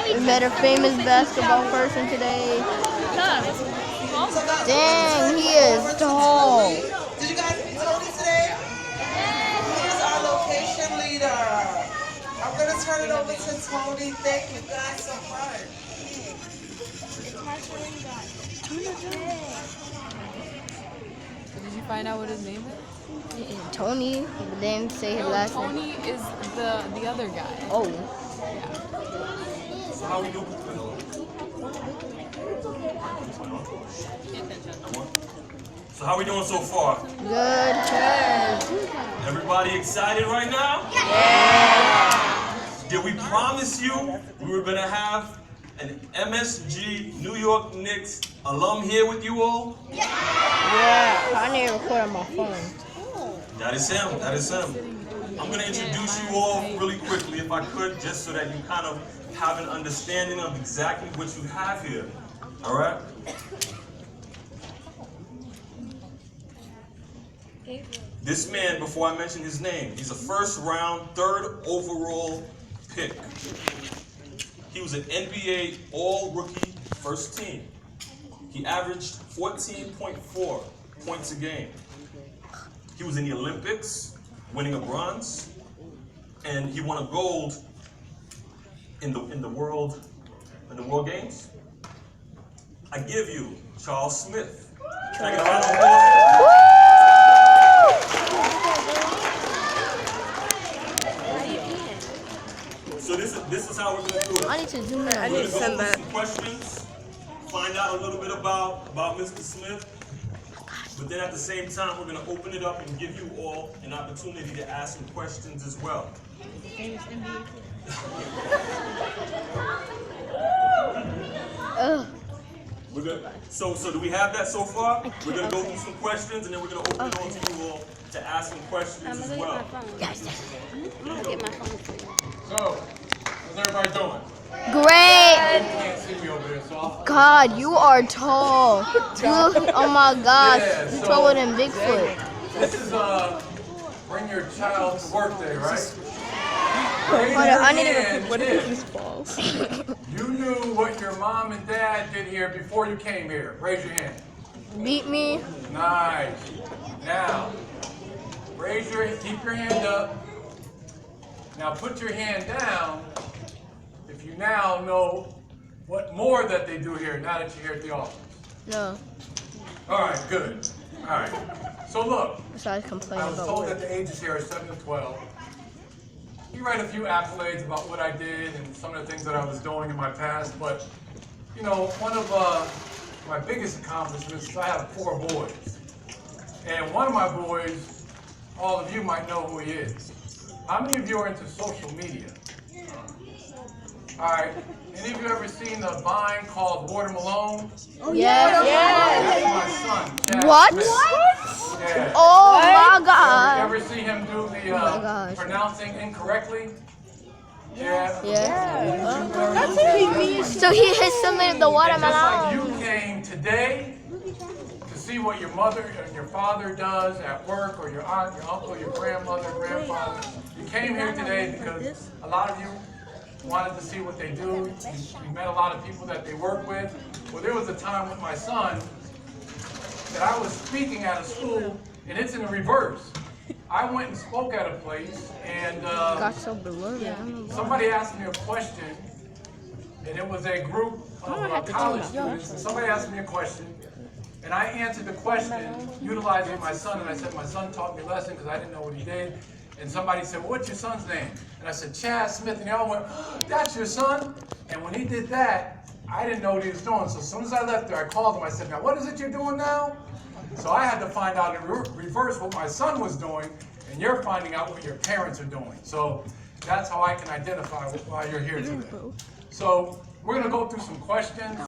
We met a famous basketball person today. Dang, he is tall. Did you guys meet Tony today? He's our location leader. I'm going to turn it over to Tony. Thank you guys so much. Did you find out what his name is? Tony, but then say his No, last name. Tony is the other guy. Oh. Yeah. So how we do? So how we doing so far? Good. Everybody excited right now? Yeah! Did we promise you we were gonna have an MSG New York Knicks alum here with you all? Yeah, I need to record on my phone. That is him, that is him. I'm gonna introduce you all really quickly if I could, just so that you kind of have an understanding of exactly what you have here. All right? This man, before I mention his name, he's a first round, 3rd overall pick. He was an NBA All-Rookie First Team. He averaged 14.4 points a game. He was in the Olympics, winning a bronze, and he won a gold in the World Games. I give you Charles Smith. Can I get a round of applause? So this is how we're gonna do it. I need to zoom in. We're gonna go through some questions, find out a little bit about Mr. Smith, but then at the same time we're gonna open it up and give you all an opportunity to ask some questions as well. We're good. So do we have that so far? We're gonna go through some questions and then we're gonna open it on to you all to ask some questions as well. Yes. I'm gonna get my phone for you. So, how's everybody doing? Great. You can't see me over there, so I'll... God, you are tall. Oh my gosh, Yeah, you're so- taller than Bigfoot. This is bring your child to work day, right? Hold on, I need to What if this falls? You knew what your mom and dad did here before you came here. Raise your hand. beat me. Nice. Now, keep your hand up. Now put your hand down if you now know what more that they do here now that you're here at the office. No, All right, good. All right. So look, besides I complaining was about told work. that the ages here are 7 to 12. You write a few accolades about what I did and some of the things that I was doing in my past, but you know, one of my biggest accomplishments is I have 4 boys. And one of my boys, all of you might know who he is. How many of you are into social media? All right. Any of you ever seen the Vine called Water Malone? Yes. That's my son. Chad What? Smith. What? Yeah. Oh my God. Ever see him do the gosh. pronouncing incorrectly? Yeah. Yeah. So he has submitted the And just like watermelon. you came today to see what your mother and your father does at work, or your aunt, your uncle, your grandmother, grandfather. You came here today because a lot of you wanted to see what they do. You met a lot of people that they work with. Well, there was a time with my son that I was speaking at a school, and it's in the reverse. I went and spoke at a place, and Got so blurry. somebody asked me a question, and it was a group of college students, and somebody asked me a question, and I answered the question utilizing my son, and I said, my son taught me a lesson because I didn't know what he did. And somebody said, what's your son's name? And I said, Chad Smith, and they all went, oh, that's your son? And when he did that, I didn't know what he was doing. So as soon as I left there, I called him. I said, now what is it you're doing now? So I had to find out in reverse what my son was doing, and you're finding out what your parents are doing. So that's how I can identify why you're here today. So we're going to go through some questions.